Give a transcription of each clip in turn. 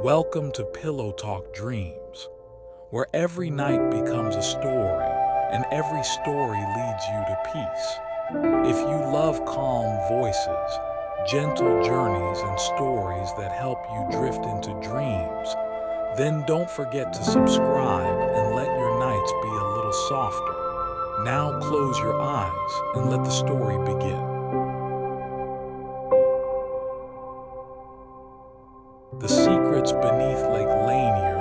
Welcome to Pillow Talk Dreams, where every night becomes a story and every story leads you to peace. If you love calm voices, gentle journeys, and stories that help you drift into dreams, then don't forget to subscribe and let your nights be a little softer. Now close your eyes and let the story begin. The secrets beneath Lake Lanier,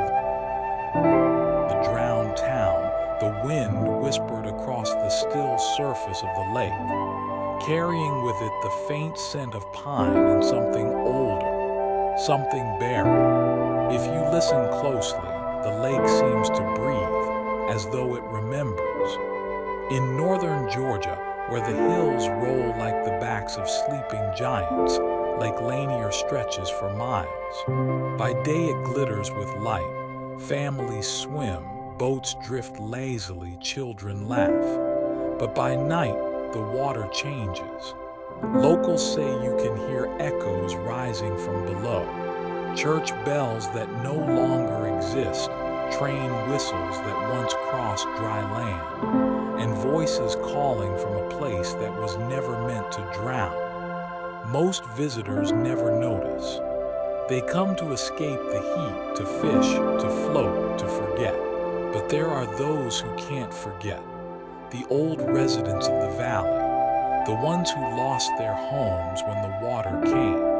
the drowned town, the wind whispered across the still surface of the lake, carrying with it the faint scent of pine and something older, something buried. If you listen closely, the lake seems to breathe, as though it remembers. In northern Georgia, where the hills roll like the backs of sleeping giants, Lake Lanier stretches for miles. By day it glitters with light. Families swim, boats drift lazily, children laugh. But by night, the water changes. Locals say you can hear echoes rising from below. Church bells that no longer exist, train whistles that once crossed dry land, and voices calling from a place that was never meant to drown. Most visitors never notice. They come to escape the heat, to fish, to float, to forget. But there are those who can't forget. The old residents of the valley, the ones who lost their homes when the water came.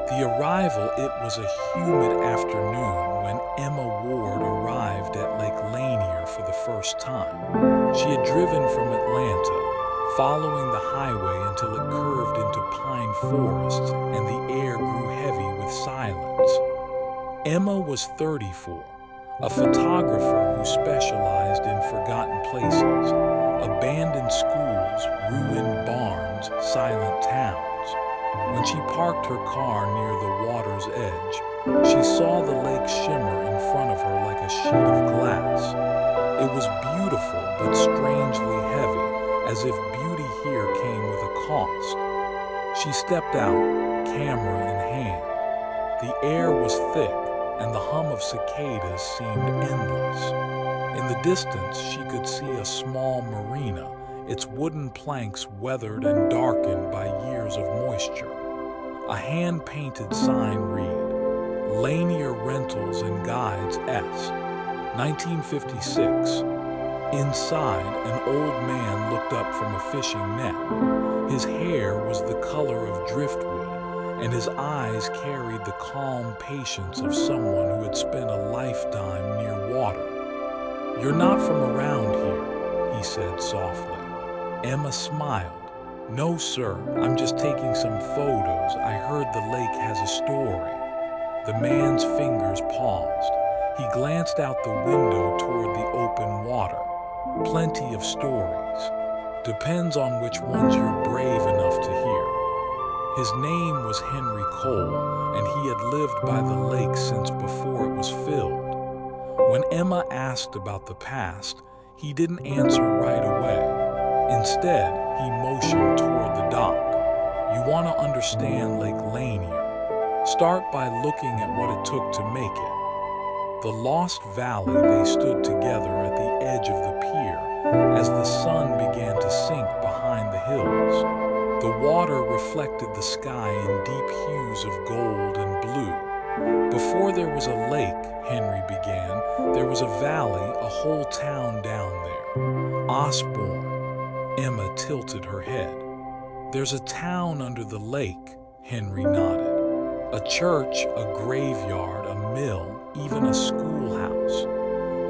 The arrival, it was a humid afternoon when Emma Ward arrived at Lake Lanier for the first time. She had driven from Atlanta, following the highway until it curved into pine forests and the air grew heavy with silence. Emma was 34, a photographer who specialized in forgotten places, abandoned schools, ruined barns, silent towns. When she parked her car near the water's edge, she saw the lake shimmer in front of her like a sheet of glass. It was beautiful but strangely heavy, as if beauty here came with a cost. She stepped out, camera in hand. The air was thick, and the hum of cicadas seemed endless. In the distance, she could see a small marina, its wooden planks weathered and darkened by years of moisture. A hand-painted sign read, Lanier Rentals and Guides S. 1956. Inside, an old man looked up from a fishing net. His hair was the color of driftwood, and his eyes carried the calm patience of someone who had spent a lifetime near water. "You're not from around here," he said softly. Emma smiled. "No, sir, I'm just taking some photos. I heard the lake has a story." The man's fingers paused. He glanced out the window toward the open water. Plenty of stories. Depends on which ones you're brave enough to hear. His name was Henry Cole, and he had lived by the lake since before it was filled. When Emma asked about the past, he didn't answer right away. Instead, he motioned toward the dock. "You want to understand Lake Lanier? Start by looking at what it took to make it." The Lost Valley, they stood together at the edge of the pier as the sun began to sink behind the hills. The water reflected the sky in deep hues of gold and blue. "Before there was a lake," Henry began, "there was a valley, a whole town down there. Osborne." Emma tilted her head. "There's a town under the lake," Henry nodded. "A church, a graveyard, a mill, even a schoolhouse.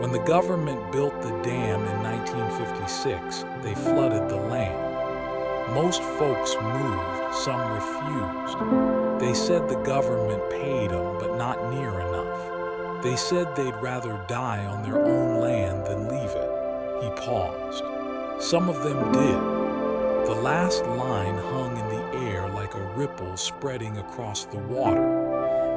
When the government built the dam in 1956, they flooded the land. Most folks moved, some refused. They said the government paid them, but not near enough. They said they'd rather die on their own land than leave it." He paused. "Some of them did." The last line hung in the air like a ripple spreading across the water.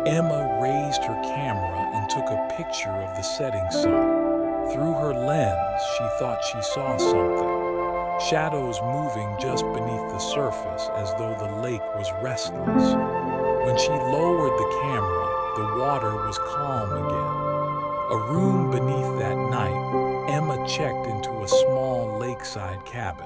Emma raised her camera and took a picture of the setting sun. Through her lens, she thought she saw something. shadows moving just beneath the surface as though the lake was restless. When she lowered the camera, the water was calm again. A room beneath that night, Emma checked into a small lakeside cabin.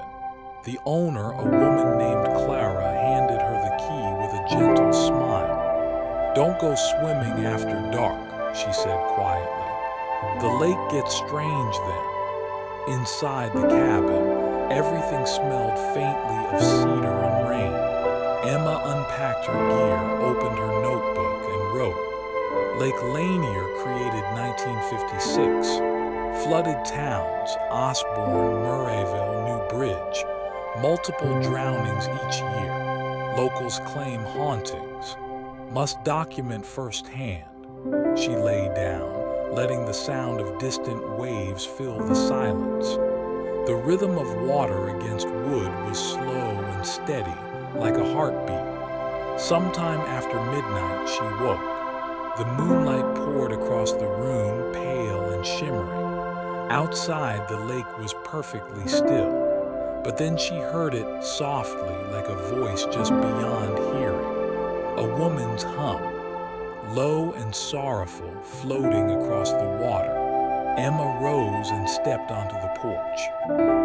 The owner, a woman named Clara, handed her the key with a gentle smile. "Don't go swimming after dark," she said quietly. "The lake gets strange then." Inside the cabin, everything smelled faintly of cedar and rain. Emma unpacked her gear, opened her notebook, and wrote, "Lake Lanier, created 1956. Flooded towns, Osborne, Murrayville, New Bridge. Multiple drownings each year. Locals claim hauntings. Must document firsthand." She lay down, letting the sound of distant waves fill the silence. The rhythm of water against wood was slow and steady, like a heartbeat. Sometime after midnight, she woke. The moonlight poured across the room, pale and shimmering. Outside, the lake was perfectly still, but then she heard it softly, like a voice just beyond hearing. A woman's hum, low and sorrowful, floating across the water. Emma rose and stepped onto the porch.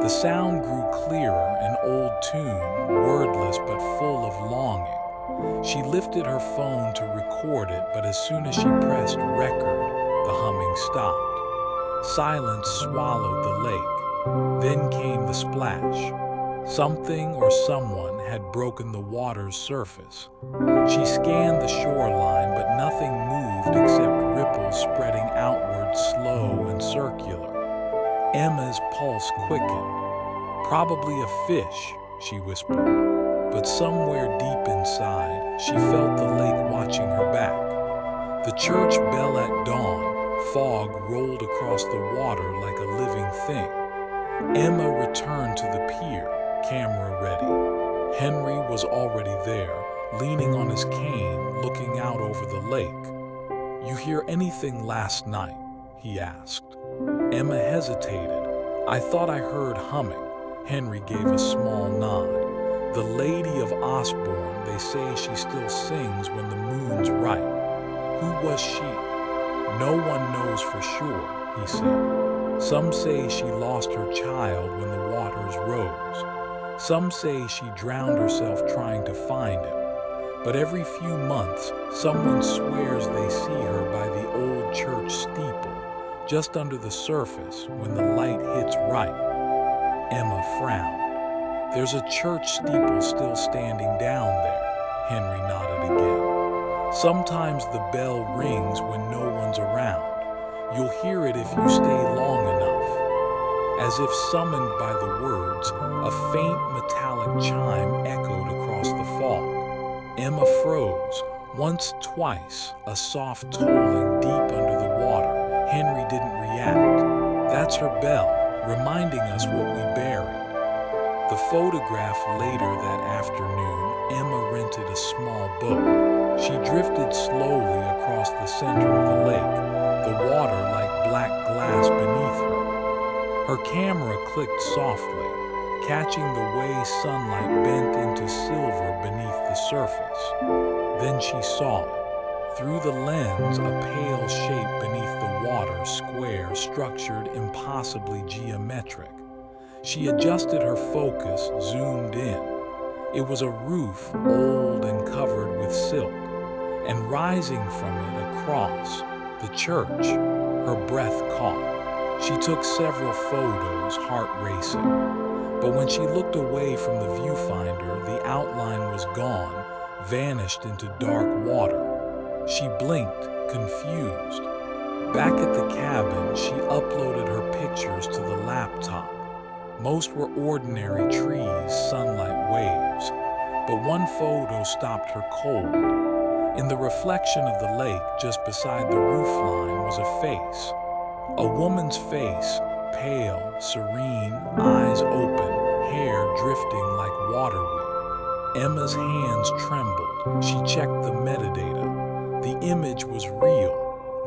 The sound grew clearer, an old tune, wordless but full of longing. She lifted her phone to record it, but as soon as she pressed record, the humming stopped. Silence swallowed the lake. Then came the splash. Something or someone had broken the water's surface. She scanned the shoreline, but nothing moved except ripples spreading outward, slow and circular. Emma's pulse quickened. "Probably a fish," she whispered. But somewhere deep inside, she felt the lake watching her back. The church bell at dawn, fog rolled across the water like a living thing. Emma returned to the pier, camera ready. Henry was already there, leaning on his cane, looking out over the lake. "You hear anything last night?" he asked. Emma hesitated. "I thought I heard humming." Henry gave a small nod. "The Lady of Osborne, they say she still sings when the moon's right." "Who was she?" "No one knows for sure," he said. "Some say she lost her child when the waters rose. Some say she drowned herself trying to find him. But every few months, someone swears they see her by the old church steeple, just under the surface when the light hits right." Emma frowned. "There's a church steeple still standing down there," Henry nodded again. "Sometimes the bell rings when no one's around. You'll hear it if you stay long enough." As if summoned by the words, a faint metallic chime echoed across the fog. Emma froze. Once, twice, a soft tolling deep under the water. Henry didn't react. "That's her bell, reminding us what we buried." The photograph later that afternoon, Emma rented a small boat. She drifted slowly across the center of the lake, the water like black glass beneath her. Her camera clicked softly, catching the way sunlight bent into silver beneath the surface. Then she saw it. Through the lens, a pale shape beneath the water, square, structured, impossibly geometric. She adjusted her focus, zoomed in. It was a roof, old and covered with silk, and rising from it across the church, her breath caught. She took several photos, heart racing. But when she looked away from the viewfinder, the outline was gone, vanished into dark water. She blinked, confused. Back at the cabin, she uploaded her pictures to the laptop. Most were ordinary trees, sunlight, waves. But one photo stopped her cold. In the reflection of the lake, just beside the roofline, was a face. A woman's face, pale, serene, eyes open, hair drifting like waterweed. Emma's hands trembled. She checked the metadata. The image was real.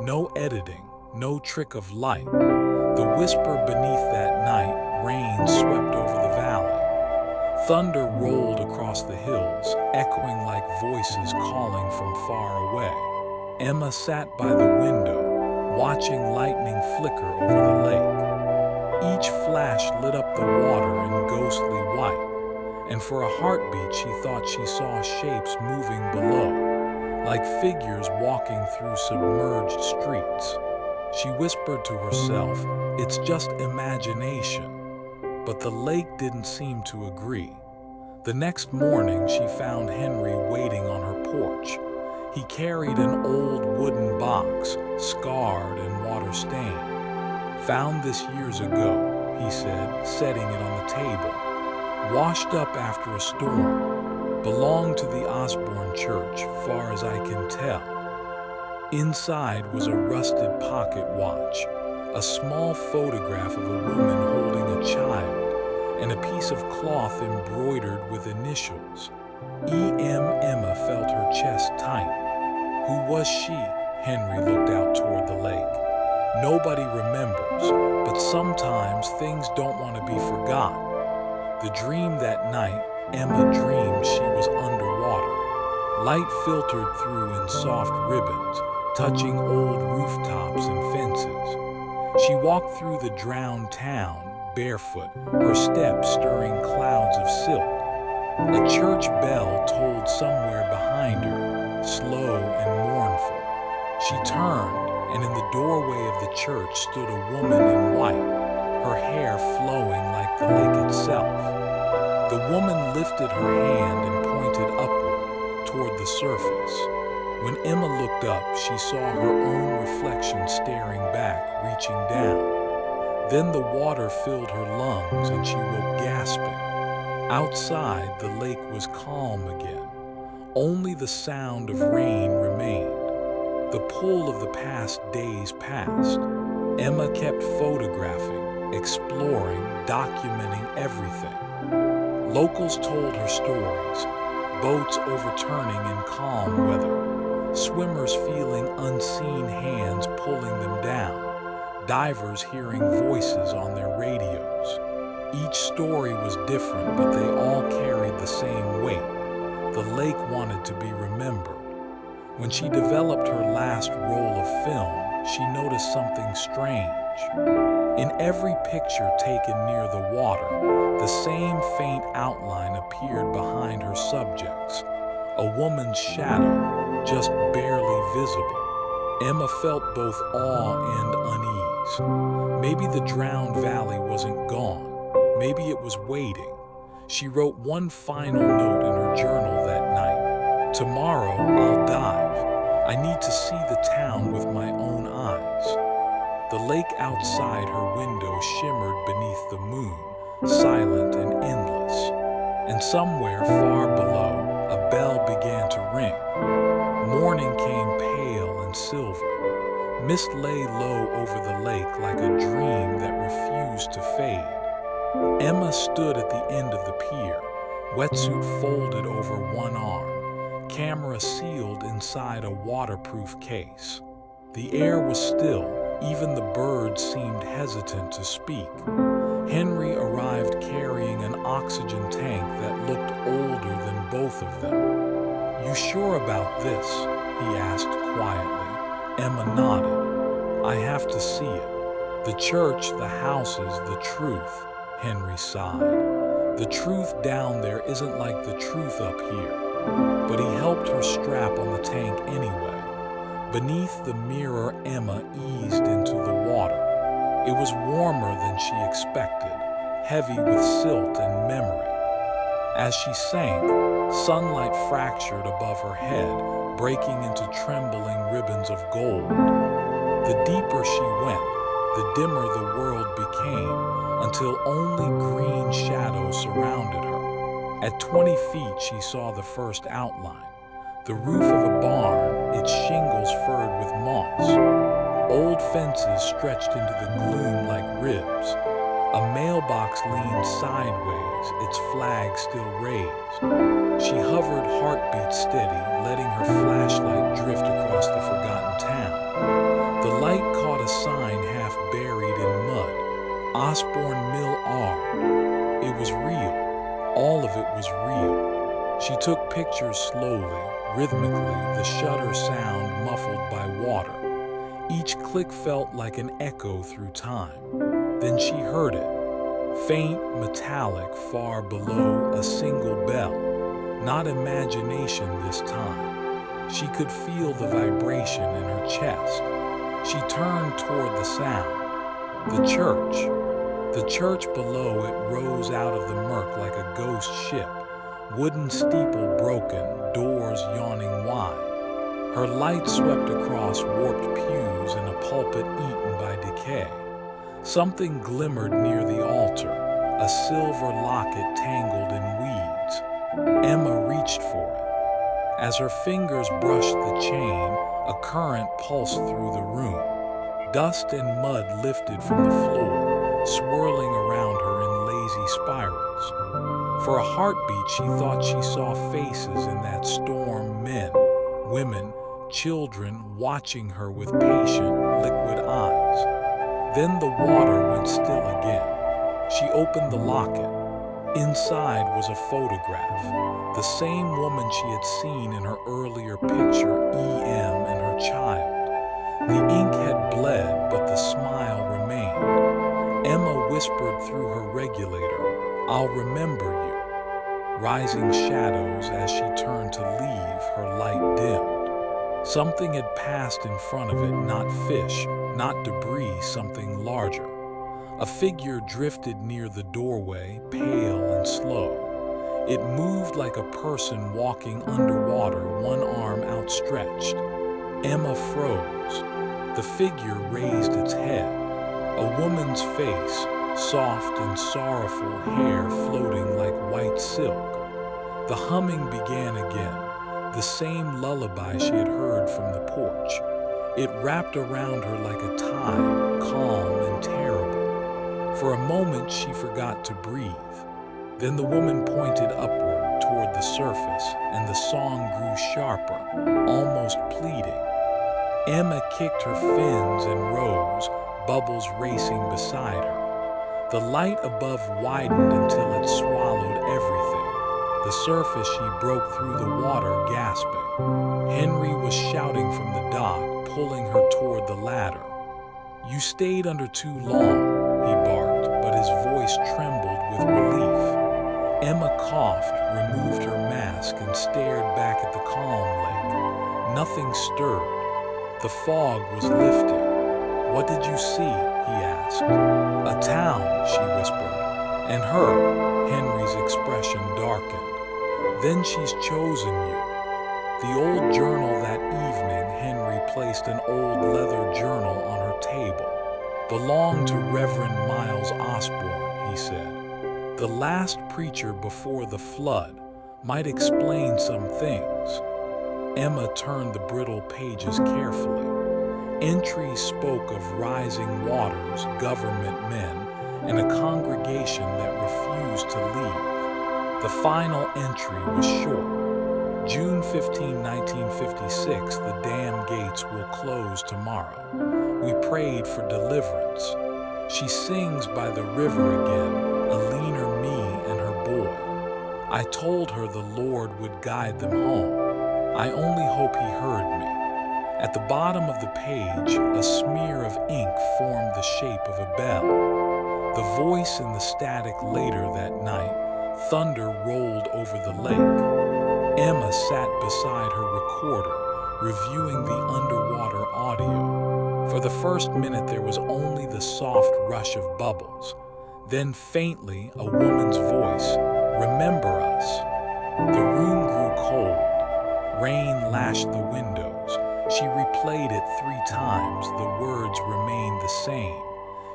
No editing, no trick of light. The whisper beneath that night, rain swept over the valley. Thunder rolled across the hills, echoing like voices calling from far away. Emma sat by the window, watching lightning flicker over the lake. Each flash lit up the water in ghostly white, and for a heartbeat she thought she saw shapes moving below, like figures walking through submerged streets. She whispered to herself, "It's just imagination." But the lake didn't seem to agree. The next morning, she found Henry waiting on her porch. He carried an old wooden box, scarred and water-stained. "Found this years ago," he said, setting it on the table. "Washed up after a storm. Belonged to the Osborne Church, far as I can tell." Inside was a rusted pocket watch, a small photograph of a woman holding a child, and a piece of cloth embroidered with initials. Emma felt her chest tighten. Who was she? Henry looked out toward the lake. Nobody remembers, but sometimes things don't want to be forgotten. The dream that night, Emma dreamed she was underwater. Light filtered through in soft ribbons, touching old rooftops and fences. She walked through the drowned town, barefoot, her steps stirring clouds of silt. A church bell tolled somewhere behind her, slow and mournful. She turned, and in the doorway of the church stood a woman in white, her hair flowing like the lake itself. The woman lifted her hand and pointed upward, toward the surface. When Emma looked up, she saw her own reflection staring back, reaching down. Then the water filled her lungs and she woke gasping. Outside, the lake was calm again. Only the sound of rain remained. The pull of the past days passed. Emma kept photographing, exploring, documenting everything. Locals told her stories, boats overturning in calm weather, swimmers feeling unseen hands pulling them down, divers hearing voices on their radios. Each story was different, but they all carried the same weight. The lake wanted to be remembered. When she developed her last roll of film, she noticed something strange. In every picture taken near the water, the same faint outline appeared behind her subjects. A woman's shadow, just barely visible. Emma felt both awe and unease. Maybe the drowned valley wasn't gone. Maybe it was waiting. She wrote one final note in her journal that night. "Tomorrow I'll dive. I need to see the town with my own eyes." The lake outside her window shimmered beneath the moon, silent and endless. And somewhere far below, a bell began to ring. Morning came pale and silver. Mist lay low over the lake like a dream that refused to fade. Emma stood at the end of the pier, wetsuit folded over one arm, camera sealed inside a waterproof case. The air was still, even the birds seemed hesitant to speak. Henry arrived carrying an oxygen tank that looked older than both of them. "You sure about this?" he asked quietly. Emma nodded. "I have to see it. The church, the houses, the truth," Henry sighed. "The truth down there isn't like the truth up here." But he helped her strap on the tank anyway. Beneath the mirror, Emma eased into the water. It was warmer than she expected, heavy with silt and memory. As she sank, sunlight fractured above her head, breaking into trembling ribbons of gold. The deeper she went, the dimmer the world became, until only green shadows surrounded her. At 20 feet, she saw the first outline. The roof of a barn, its shingles furred with moss. Old fences stretched into the gloom like ribs. A mailbox leaned sideways, its flag still raised. She hovered, heartbeat steady, letting her flashlight drift across the forgotten town. The light caught a sign half buried in mud. Osborne Mill Ard. It was real. All of it was real. She took pictures slowly, rhythmically, the shutter sound muffled by water. Each click felt like an echo through time. Then she heard it, faint, metallic, far below a single bell. Not imagination this time. She could feel the vibration in her chest. She turned toward the sound. The church. The church below it rose out of the murk like a ghost ship. Wooden steeple broken, doors yawning wide. Her light swept across warped pews and a pulpit eaten by decay. Something glimmered near the altar, a silver locket tangled in weeds. Emma reached for it. As her fingers brushed the chain, a current pulsed through the room. Dust and mud lifted from the floor, swirling around her in lazy spirals. For a heartbeat, she thought she saw faces in that storm, men, women, children watching her with patient, liquid eyes. Then the water went still again. She opened the locket. Inside was a photograph, the same woman she had seen in her earlier picture, EM and her child. The ink had bled, but the smile remained. Emma whispered through her regulator, "I'll remember you." Rising shadows as she turned to leave, her light dimmed. Something had passed in front of it, not fish, not debris, something larger. A figure drifted near the doorway, pale and slow. It moved like a person walking underwater, one arm outstretched. Emma froze. The figure raised its head. A woman's face, soft and sorrowful, hair floating like white silk. The humming began again, the same lullaby she had heard from the porch. It wrapped around her like a tide, calm and terrible. For a moment she forgot to breathe. Then the woman pointed upward toward the surface, and the song grew sharper, almost pleading. Emma kicked her fins and rose, bubbles racing beside her. The light above widened until it swallowed everything. The surface she broke through the water, gasping. Henry was shouting from the dock, pulling her toward the ladder. "You stayed under too long," he barked, but his voice trembled with relief. Emma coughed, removed her mask, and stared back at the calm lake. Nothing stirred. The fog was lifting. "What did you see?" he asked. "A town," she whispered. "And her." Henry's expression darkened. "Then she's chosen you." The old journal that evening, Henry placed an old leather journal on her table. "Belonged to Reverend Miles Osborne," he said. "The last preacher before the flood. Might explain some things." Emma turned the brittle pages carefully. Entries spoke of rising waters, government men, and a congregation that refused to leave. The final entry was short. "June 15, 1956, the dam gates will close tomorrow. We prayed for deliverance. She sings by the river again, a leaner me and her boy. I told her the Lord would guide them home. I only hope he heard me." At the bottom of the page, a smear of ink formed the shape of a bell. The voice in the static later that night, thunder rolled over the lake. Emma sat beside her recorder, reviewing the underwater audio. For the first minute there was only the soft rush of bubbles. Then faintly, a woman's voice, "Remember us." The room grew cold. Rain lashed the windows. She replayed it 3 times. The words remained the same.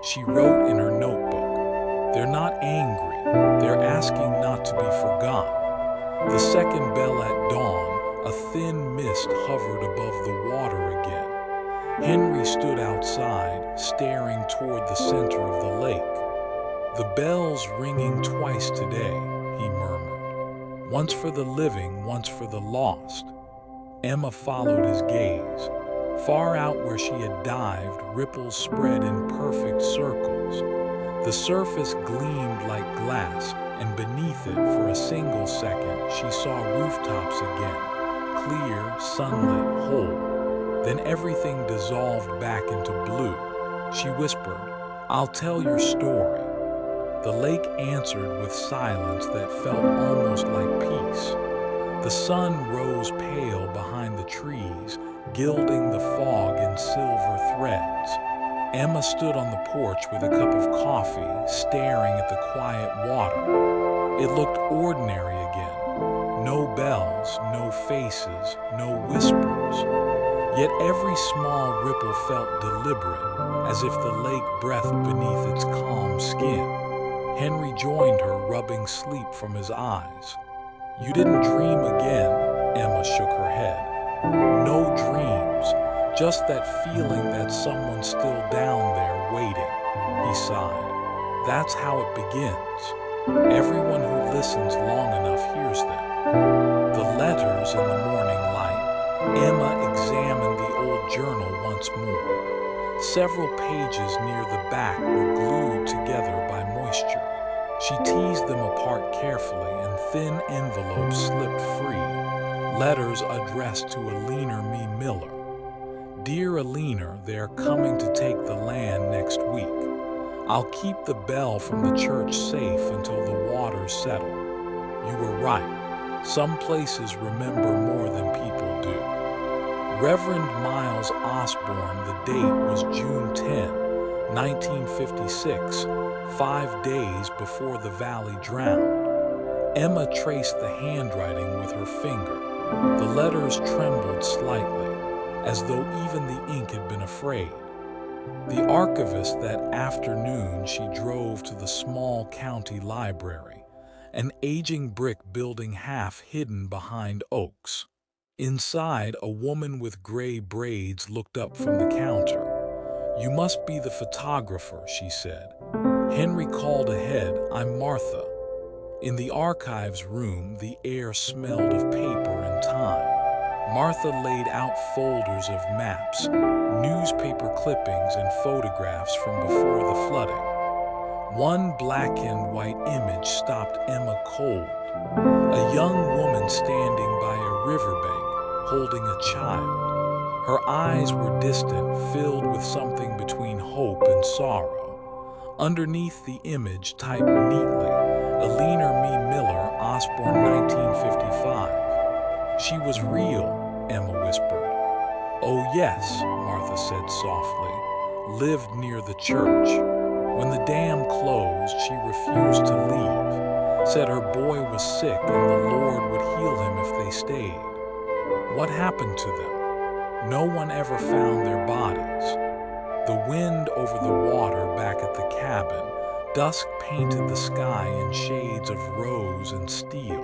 She wrote in her notebook, "They're not angry. They're asking not to be forgotten." The second bell at dawn, a thin mist hovered above the water again. Henry stood outside, staring toward the center of the lake. "The bell's ringing twice today," he murmured. "Once for the living, once for the lost." Emma followed his gaze. Far out where she had dived, ripples spread in perfect circles. The surface gleamed like glass, and beneath it, for a single second, she saw rooftops again, clear, sunlit, whole. Then everything dissolved back into blue. She whispered, "I'll tell your story." The lake answered with silence that felt almost like peace. The sun rose pale behind the trees, gilding the fog in silver threads. Emma stood on the porch with a cup of coffee, staring at the quiet water. It looked ordinary again. No bells, no faces, no whispers. Yet every small ripple felt deliberate, as if the lake breathed beneath its calm skin. Henry joined her, rubbing sleep from his eyes. "You didn't dream again?" Emma shook her head. "No dreams, just that feeling that someone's still down there waiting," he sighed. "That's how it begins. Everyone who listens long enough hears them." The letters in the morning light. Emma examined the old journal once more. Several pages near the back were glued together by moisture. She teased them apart carefully, and thin envelopes slipped free. Letters addressed to Alina Me Miller. "Dear Alina, they're coming to take the land next week. I'll keep the bell from the church safe until the waters settle. You were right. Some places remember more than people do." Reverend Miles Osborne, the date was June 10, 1956, 5 days before the valley drowned. Emma traced the handwriting with her finger. The letters trembled slightly, as though even the ink had been afraid. The archivist that afternoon she drove to the small county library, an aging brick building half hidden behind oaks. Inside, a woman with gray braids looked up from the counter. "You must be the photographer," she said. Henry called ahead, "I'm Martha." In the archives room, the air smelled of paper and time. Martha laid out folders of maps, newspaper clippings, and photographs from before the flooding. One black and white image stopped Emma cold. A young woman standing by a riverbank, holding a child. Her eyes were distant, filled with something between hope and sorrow. Underneath the image, typed neatly, "Alina Me Miller, Osborne, 1955. "She was real," Emma whispered. "Oh yes," Martha said softly. "Lived near the church. When the dam closed, she refused to leave. Said her boy was sick and the Lord would heal him if they stayed." "What happened to them?" "No one ever found their bodies." The wind over the water back at the cabin. Dusk painted the sky in shades of rose and steel.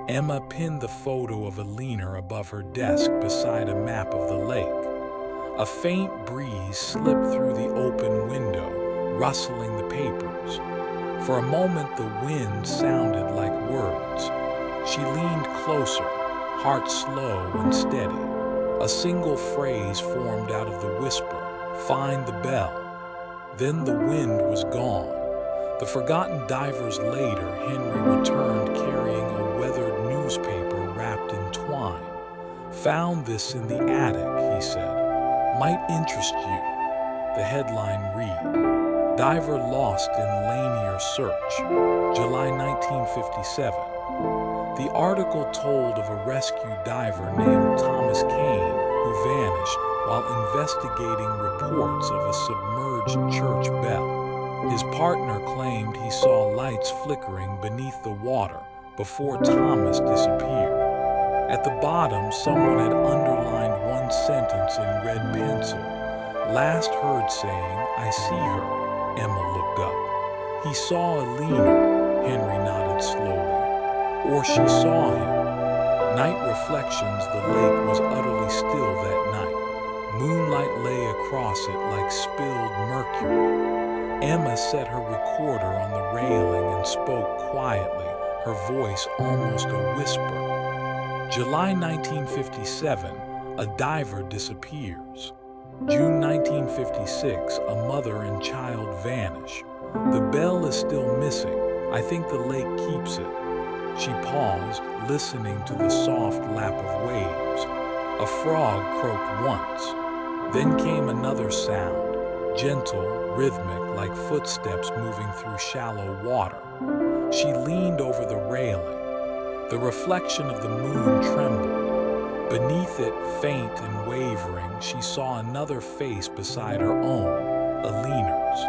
Emma pinned the photo of Alina above her desk beside a map of the lake. A faint breeze slipped through the open window, rustling the papers. For a moment the wind sounded like words. She leaned closer, heart slow and steady. A single phrase formed out of the whisper, "Find the bell." Then the wind was gone. The forgotten divers later, Henry returned carrying a weathered newspaper wrapped in twine. "Found this in the attic," he said. "Might interest you." The headline read, "Diver Lost in Lanier Search, July 1957. The article told of a rescue diver named Thomas Kane who vanished while investigating reports of a submerged church bell. His partner claimed he saw lights flickering beneath the water before Thomas disappeared. At the bottom, someone had underlined one sentence in red pencil. "Last heard saying, I see her." Emma looked up. "He saw Alina," Henry nodded slowly. "Or she saw him." Night reflections, the lake was utterly still that night. Moonlight lay across it like spilled mercury. Emma set her recorder on the railing and spoke quietly, her voice almost a whisper. July 1957, a diver disappears. June 1956, a mother and child vanish. The bell is still missing, I think the lake keeps it. She paused, listening to the soft lap of waves. A frog croaked once. Then came another sound, gentle, rhythmic, like footsteps moving through shallow water. She leaned over the railing. The reflection of the moon trembled. Beneath it, faint and wavering, she saw another face beside her own, Alina's.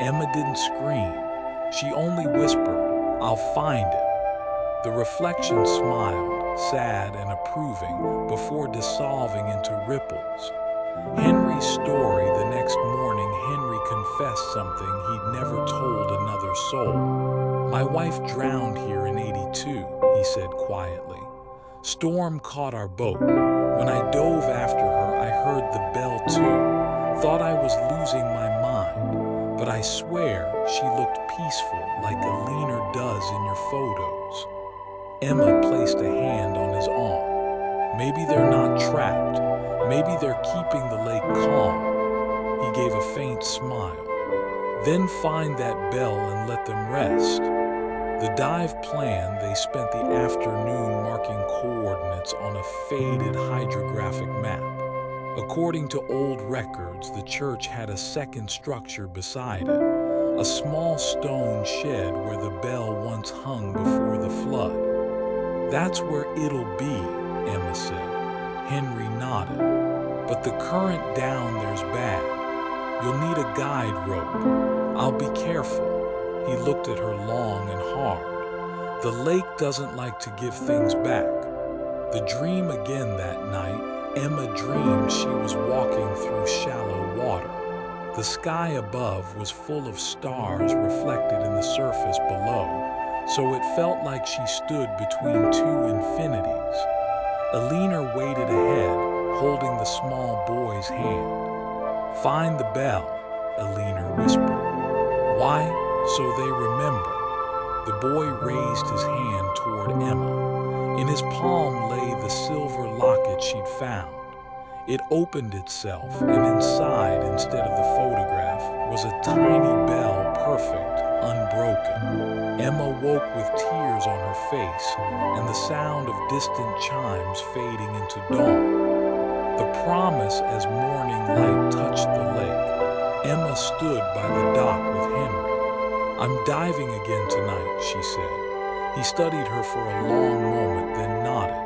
Emma didn't scream. She only whispered, "I'll find it." The reflection smiled, sad and approving, before dissolving into ripples. Henry's story. The next morning, Henry confessed something he'd never told another soul. "My wife drowned here in '82, he said quietly. "Storm caught our boat. When I dove after her, I heard the bell too. Thought I was losing my mind. But I swear she looked peaceful, like Alina does in your photos." Emma placed a hand on his arm. "Maybe they're not trapped. Maybe they're keeping the lake calm." He gave a faint smile. "Then find that bell and let them rest." The dive plan, they spent the afternoon marking coordinates on a faded hydrographic map. According to old records, the church had a second structure beside it, a small stone shed where the bell once hung before the flood. "That's where it'll be," Emma said. Henry nodded. "But the current down there's bad. You'll need a guide rope. I'll be careful." He looked at her long and hard. "The lake doesn't like to give things back." The dream again that night. Emma dreamed she was walking through shallow water. The sky above was full of stars reflected in the surface below, so it felt like she stood between two infinities. Alina waded ahead, holding the small boy's hand. "Find the bell," Alina whispered. "Why? So they remember." The boy raised his hand toward Emma. In his palm lay the silver locket she'd found. It opened itself, and inside, instead of the photograph, was a tiny bell, perfect, unbroken. Emma woke with tears on her face, and the sound of distant chimes fading into dawn. The promise as morning light touched the lake. Emma stood by the dock with Henry. "I'm diving again tonight," she said. He studied her for a long moment, then nodded.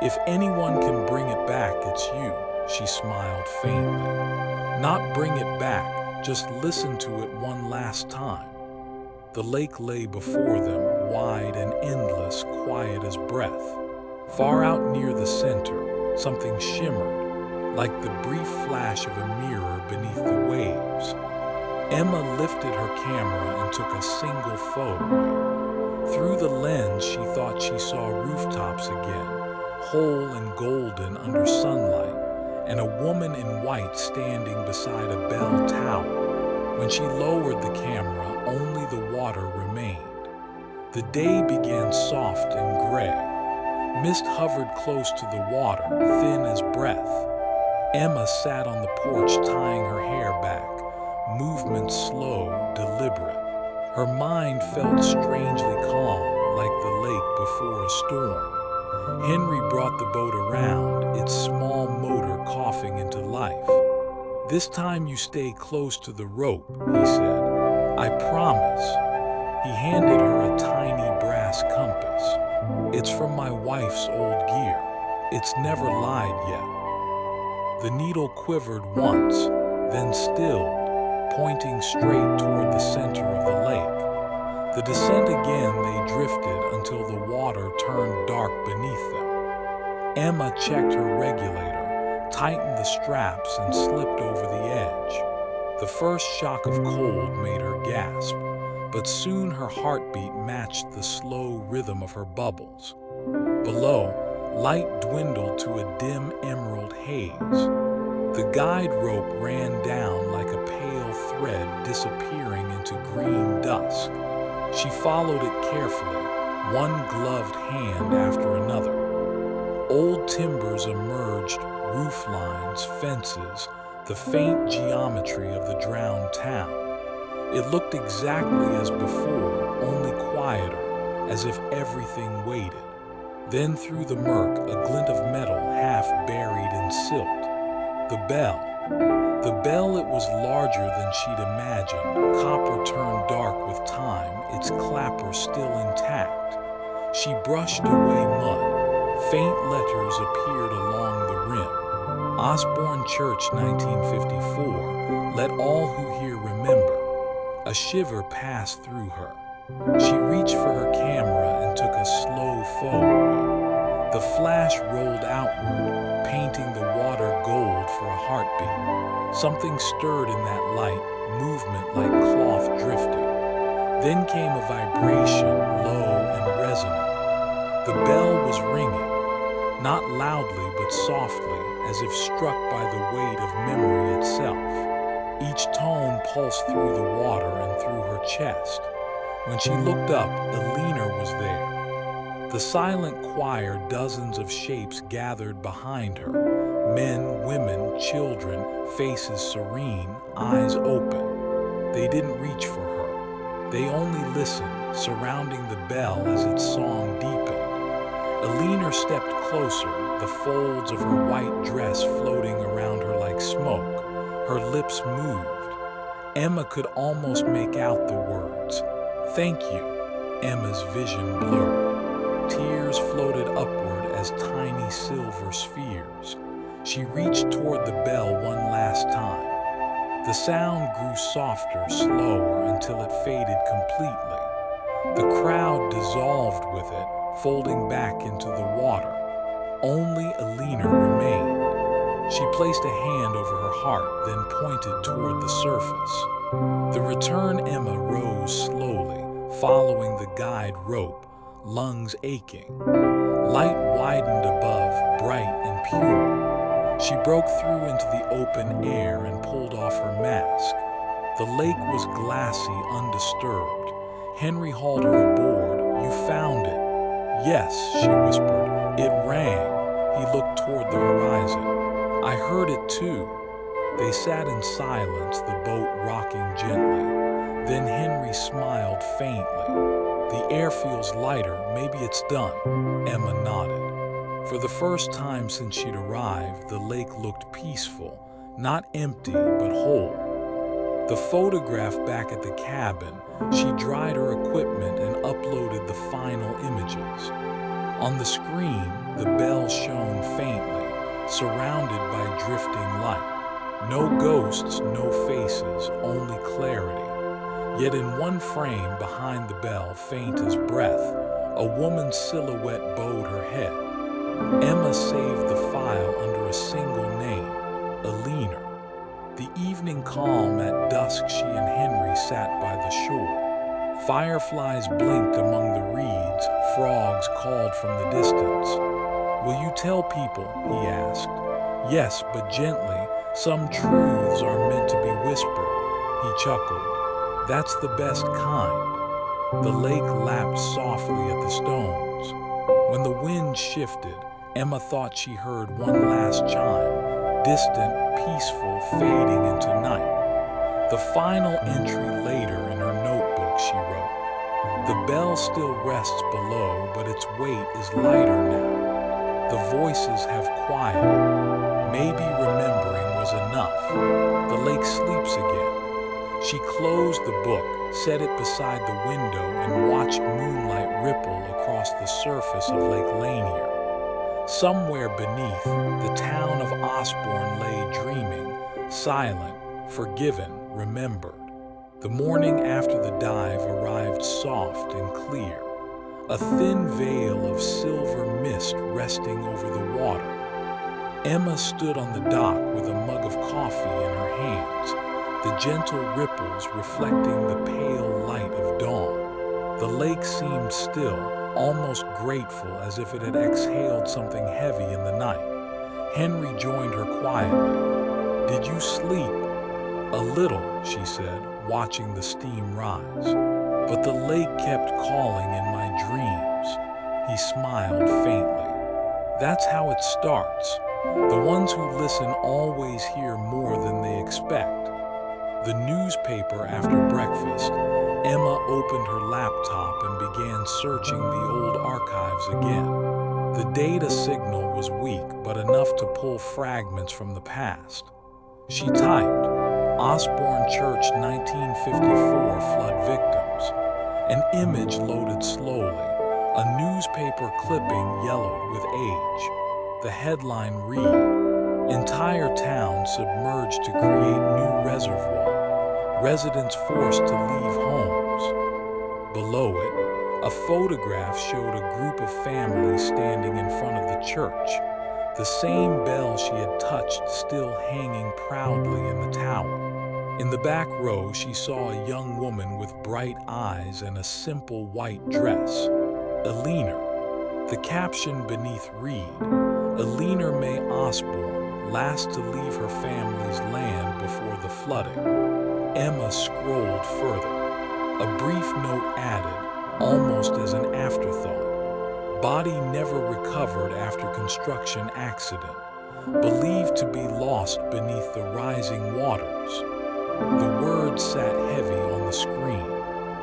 "If anyone can bring it back, it's you," she smiled faintly. "Not bring it back, just listen to it one last time." The lake lay before them, wide and endless, quiet as breath. Far out near the center, something shimmered, like the brief flash of a mirror beneath the waves. Emma lifted her camera and took a single photo. Through the lens, she thought she saw rooftops again, whole and golden under sunlight, and a woman in white standing beside a bell tower. When she lowered the camera, only the water remained. The day began soft and gray. Mist hovered close to the water, thin as breath. Emma sat on the porch tying her hair back, movement slow, deliberate. Her mind felt strangely calm, like the lake before a storm. Henry brought the boat around, its small motor coughing into life. "This time you stay close to the rope," he said. "I promise." He handed her a tiny brass compass. "It's from my wife's old gear. It's never lied yet." The needle quivered once, then stilled, pointing straight toward the center of the lake. The descent again, they drifted until the water turned dark beneath them. Emma checked her regulator, tightened the straps, and slipped over the edge. The first shock of cold made her gasp, but soon her heartbeat matched the slow rhythm of her bubbles. Below, light dwindled to a dim emerald haze. The guide rope ran down like a pale thread, disappearing into green dusk. She followed it carefully, one gloved hand after another. Old timbers emerged, roof lines, fences, the faint geometry of the drowned town. It looked exactly as before, only quieter, as if everything waited. Then through the murk, a glint of metal half buried in silt. The bell. The bell, it was larger than she'd imagined, copper turned dark with time, its clapper still intact. She brushed away mud. Faint letters appeared along the rim. Osborne Church, 1954. Let all who hear remember. A shiver passed through her. She reached for her camera and took a slow photo. The flash rolled outward, painting the water gold for a heartbeat. Something stirred in that light, movement like cloth drifting. Then came a vibration, low and resonant. The bell was ringing, not loudly but softly, as if struck by the weight of memory itself. Each tone pulsed through the water and through her chest. When she looked up, Lanier was there. The silent choir, dozens of shapes gathered behind her. Men, women, children, faces serene, eyes open. They didn't reach for her. They only listened, surrounding the bell as its song deepened. Lanier stepped closer, the folds of her white dress floating around her like smoke. Her lips moved. Emma could almost make out the words. "Thank you." Emma's vision blurred. Tears floated upward as tiny silver spheres. She reached toward the bell one last time. The sound grew softer, slower, until it faded completely. The crowd dissolved with it, folding back into the water. Only Lanier remained. She placed a hand over her heart, then pointed toward the surface. The return Emma rose slowly, following the guide rope, lungs aching. Light widened above, bright and pure. She broke through into the open air and pulled off her mask. The lake was glassy, undisturbed. Henry hauled her aboard. "You found it." "Yes," she whispered. "It rang." He looked toward the horizon. "I heard it too." They sat in silence, the boat rocking gently. Then Henry smiled faintly. "The air feels lighter. Maybe it's done." Emma nodded. For the first time since she'd arrived, the lake looked peaceful, not empty, but whole. The photograph back at the cabin, she dried her equipment and uploaded the final images. On the screen, the bell shone faintly, surrounded by drifting light. No ghosts, no faces, only clarity. Yet in one frame behind the bell, faint as breath, a woman's silhouette bowed her head. Emma saved the file under a single name, Lanier. The evening calm at dusk, she and Henry sat by the shore. Fireflies blinked among the reeds, frogs called from the distance. "Will you tell people?" he asked. "Yes, but gently. Some truths are meant to be whispered." He chuckled. "That's the best kind." The lake lapped softly at the stones. When the wind shifted, Emma thought she heard one last chime, distant, peaceful, fading into night. The final entry later in her notebook, she wrote, "The bell still rests below, but its weight is lighter now. The voices have quieted. Maybe remembering was enough. The lake sleeps again." She closed the book, set it beside the window, and watched moonlight ripple across the surface of Lake Lanier. Somewhere beneath, the town of Osborne lay dreaming, silent, forgiven, remembered. The morning after the dive arrived soft and clear, a thin veil of silver mist resting over the water. Emma stood on the dock with a mug of coffee in her hands, the gentle ripples reflecting the pale light of dawn. The lake seemed still, almost grateful, as if it had exhaled something heavy in the night. Henry joined her quietly. "Did you sleep?" "A little," she said, watching the steam rise. "But the lake kept calling in my dreams." He smiled faintly. "That's how it starts. The ones who listen always hear more than they expect." The newspaper after breakfast, Emma opened her laptop and began searching the old archives again. The data signal was weak, but enough to pull fragments from the past. She typed, Osborne Church 1954 flood victims. An image loaded slowly, a newspaper clipping yellowed with age. The headline read, Entire town submerged to create new reservoir. Residents forced to leave homes. Below it, a photograph showed a group of families standing in front of the church, the same bell she had touched still hanging proudly in the tower. In the back row, she saw a young woman with bright eyes and a simple white dress. Eleanor. The caption beneath read, Eleanor May Osborne, last to leave her family's land before the flooding. Emma scrolled further. A brief note added, almost as an afterthought. Body never recovered after construction accident. Believed to be lost beneath the rising waters. The words sat heavy on the screen.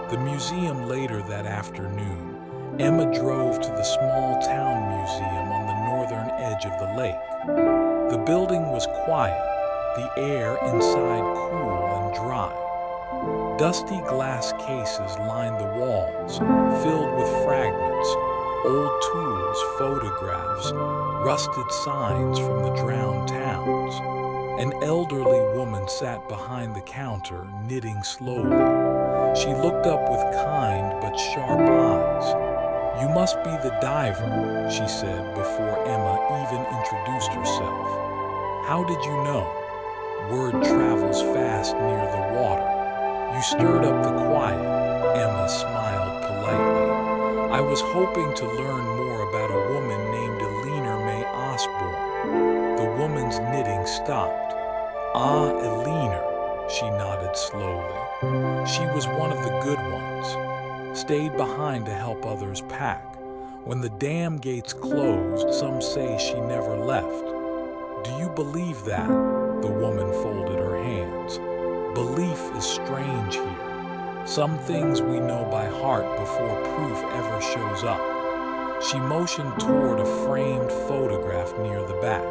The museum later that afternoon, Emma drove to the small town museum on the northern edge of the lake. The building was quiet, the air inside cool and dry. Dusty glass cases lined the walls, filled with fragments, old tools, photographs, rusted signs from the drowned towns. An elderly woman sat behind the counter, knitting slowly. She looked up with kind but sharp eyes. You must be the diver, she said before Emma even introduced herself. How did you know? Word travels fast near the water. You stirred up the quiet, Emma smiled politely. I was hoping to learn more about a woman named Eleanor May Osborne. The woman's knitting stopped. Ah, Eleanor, she nodded slowly. She was one of the good ones. Stayed behind to help others pack. When the dam gates closed, some say she never left. Do you believe that? The woman folded her hands. Belief is strange here. Some things we know by heart before proof ever shows up. She motioned toward a framed photograph near the back.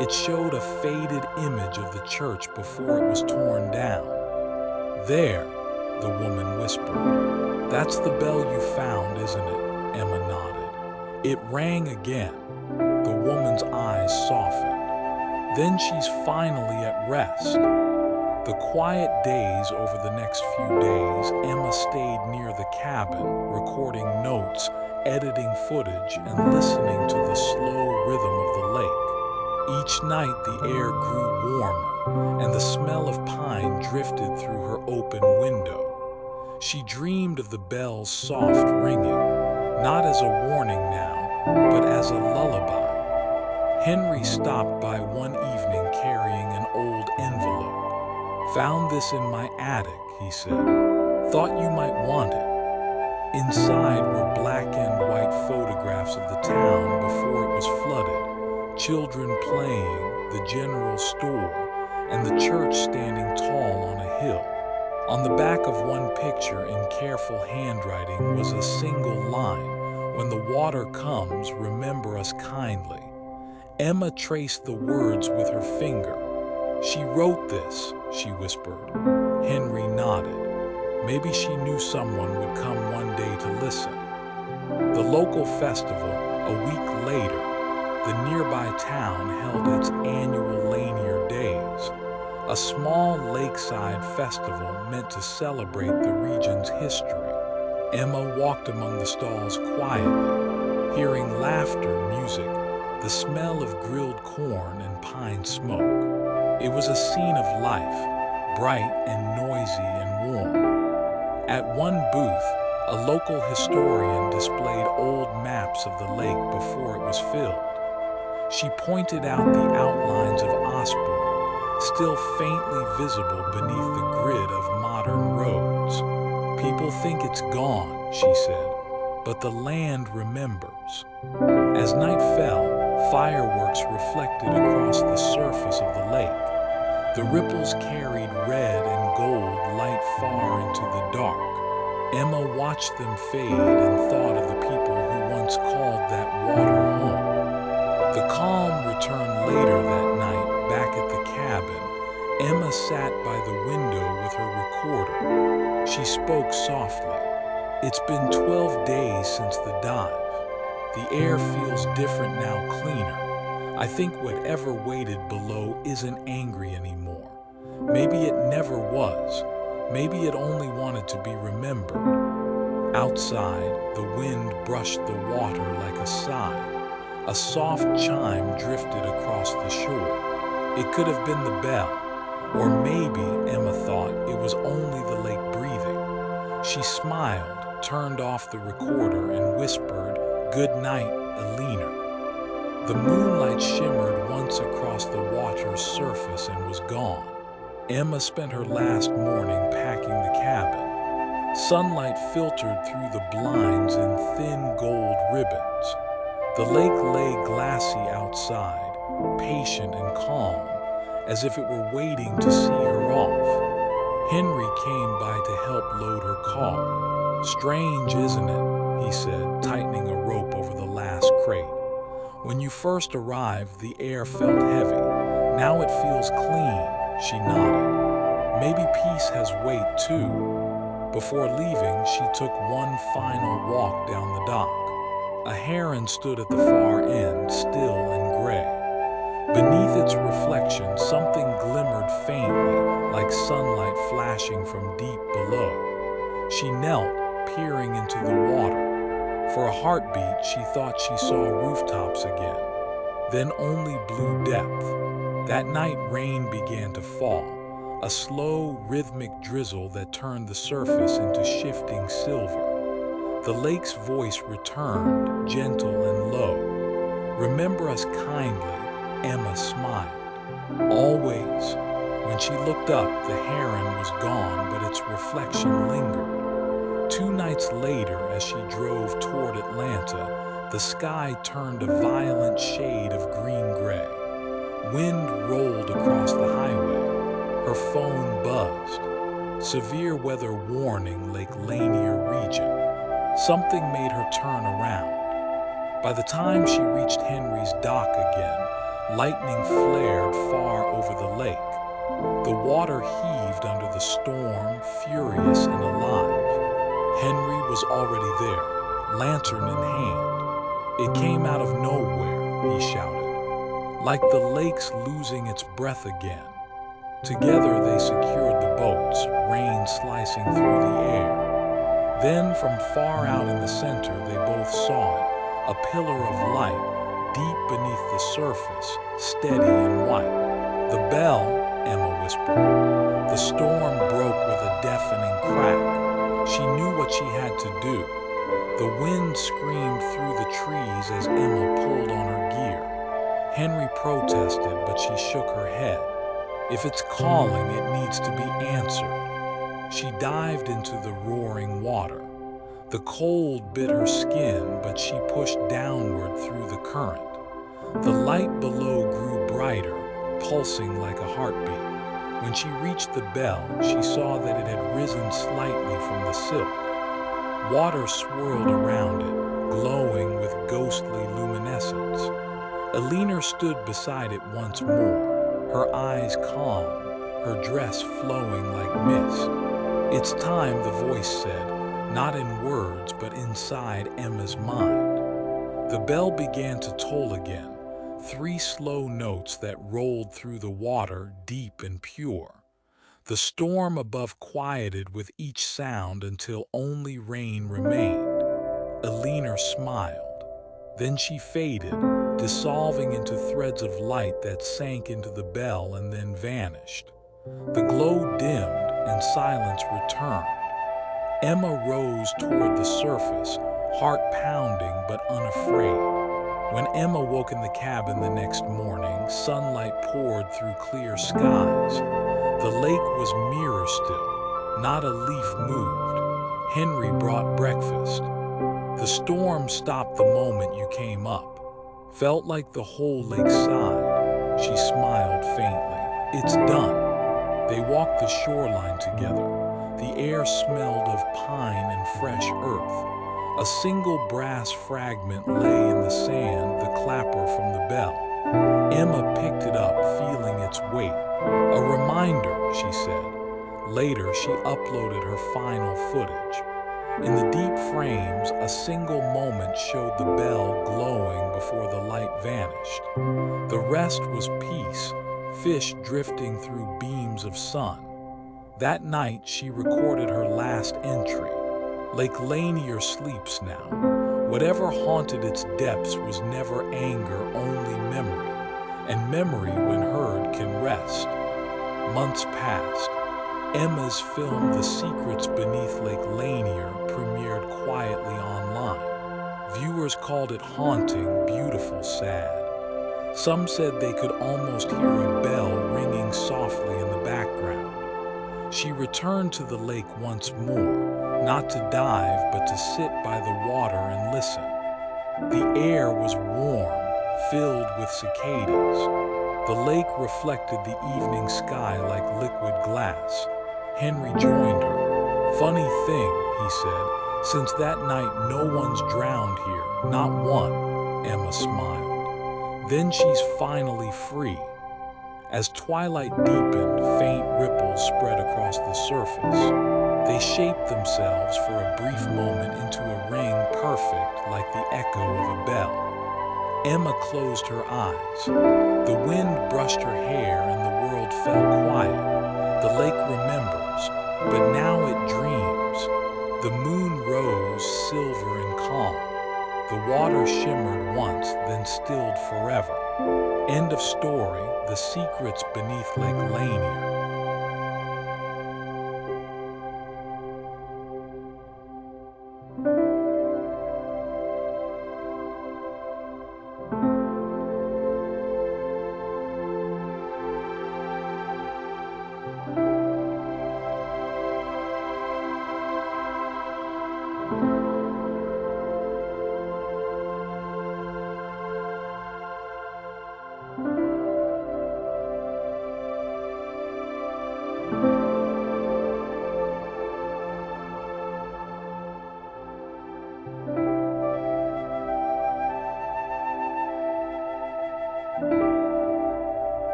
It showed a faded image of the church before it was torn down. There, the woman whispered. That's the bell you found, isn't it? Emma nodded. It rang again. The woman's eyes softened. Then she's finally at rest. The quiet days over the next few days, Emma stayed near the cabin, recording notes, editing footage, and listening to the slow rhythm of the lake. Each night the air grew warmer, and the smell of pine drifted through her open window. She dreamed of the bell's soft ringing, not as a warning now, but as a lullaby. Henry stopped by one evening carrying an old envelope. Found this in my attic, he said. Thought you might want it. Inside were black and white photographs of the town before it was flooded. Children playing, the general store, and the church standing tall on a hill. On the back of one picture in careful handwriting was a single line, When the water comes, remember us kindly. Emma traced the words with her finger. She wrote this, she whispered. Henry nodded. Maybe she knew someone would come one day to listen. The local festival, a week later, the nearby town held its annual Lanier Days, a small lakeside festival meant to celebrate the region's history. Emma walked among the stalls quietly, hearing laughter, music, the smell of grilled corn and pine smoke. It was a scene of life, bright and noisy and warm. At one booth, a local historian displayed old maps of the lake before it was filled. She pointed out the outlines of Osborne, still faintly visible beneath the grid of modern roads. People think it's gone, she said, but the land remembers. As night fell, fireworks reflected across the surface of the lake. The ripples carried red and gold light far into the dark. Emma watched them fade and thought of the people who once called that water home. The calm returned later that night. Back at the cabin, Emma sat by the window with her recorder. She spoke softly. "It's been 12 days since the dive. The air feels different now, cleaner. I think whatever waited below isn't angry anymore. Maybe it never was. Maybe it only wanted to be remembered." Outside, the wind brushed the water like a sigh. A soft chime drifted across the shore. It could have been the bell, or maybe, Emma thought, it was only the lake breathing. She smiled, turned off the recorder, and whispered, "Good night, Alina." The moonlight shimmered once across the water's surface and was gone. Emma spent her last morning packing the cabin. Sunlight filtered through the blinds in thin gold ribbons. The lake lay glassy outside, patient and calm, as if it were waiting to see her off. Henry came by to help load her car. "Strange, isn't it?" he said, tightening a rope over the last crate. "When you first arrived, the air felt heavy. Now it feels clean." She nodded. "Maybe peace has weight, too." Before leaving, she took one final walk down the dock. A heron stood at the far end, still and gray. Beneath its reflection, something glimmered faintly, like sunlight flashing from deep below. She knelt, peering into the water. For a heartbeat, she thought she saw rooftops again, then only blue depth. That night, rain began to fall, a slow, rhythmic drizzle that turned the surface into shifting silver. The lake's voice returned, gentle and low. "Remember us kindly," Emma smiled. "Always." When she looked up, the heron was gone, but its reflection lingered. 2 nights later, as she drove toward Atlanta, the sky turned a violent shade of green-gray. Wind rolled across the highway. Her phone buzzed. "Severe weather warning, Lake Lanier region." Something made her turn around. By the time she reached Henry's dock again, lightning flared far over the lake. The water heaved under the storm, furious and alive. Henry was already there, lantern in hand. "It came out of nowhere," he shouted, "like the lake's losing its breath again." Together they secured the boats, rain slicing through the air. Then, from far out in the center, they both saw it, a pillar of light, deep beneath the surface, steady and white. "The bell," Emma whispered. The storm broke with a deafening crack. She knew what she had to do. The wind screamed through the trees as Emma pulled on her gear. Henry protested, but she shook her head. "If it's calling, it needs to be answered." She dived into the roaring water. The cold bit her skin, but she pushed downward through the current. The light below grew brighter, pulsing like a heartbeat. When she reached the bell, she saw that it had risen slightly from the silt. Water swirled around it, glowing with ghostly luminescence. Alina stood beside it once more, her eyes calm, her dress flowing like mist. "It's time," the voice said, not in words but inside Emma's mind. The bell began to toll again, 3 slow notes that rolled through the water, deep and pure. The storm above quieted with each sound until only rain remained. Alina smiled. Then she faded, dissolving into threads of light that sank into the bell and then vanished. The glow dimmed and silence returned. Emma rose toward the surface, heart pounding but unafraid. When Emma woke in the cabin the next morning, sunlight poured through clear skies. The lake was mirror still, not a leaf moved. Henry brought breakfast. "The storm stopped the moment you came up. Felt like the whole lake sighed." She smiled faintly. "It's done." They walked the shoreline together. The air smelled of pine and fresh earth. A single brass fragment lay in the sand, the clapper from the bell. Emma picked it up, feeling its weight. A reminder, she said. Later, she uploaded her final footage. In the deep frames, a single moment showed the bell glowing before the light vanished. The rest was peace, fish drifting through beams of sun. That night, she recorded her last entry. Lake Lanier sleeps now. Whatever haunted its depths was never anger, only memory. And memory, when heard, can rest. Months passed. Emma's film The Secrets Beneath Lake Lanier premiered quietly online. Viewers called it haunting, beautiful, sad. Some said they could almost hear a bell ringing softly in the background. She returned to the lake once more, not to dive, but to sit by the water and listen. The air was warm, filled with cicadas. The lake reflected the evening sky like liquid glass. Henry joined her. "Funny thing," he said, "since that night no one's drowned here, not one." Emma smiled. "Then she's finally free." As twilight deepened, faint ripples spread across the surface. They shaped themselves for a brief moment into a ring perfect like the echo of a bell. Emma closed her eyes. The wind brushed her hair and the world fell quiet. The lake remembers, but now it dreams. The moon rose silver and calm. The water shimmered once, then stilled forever. End of story. The Secrets Beneath Lake Lanier.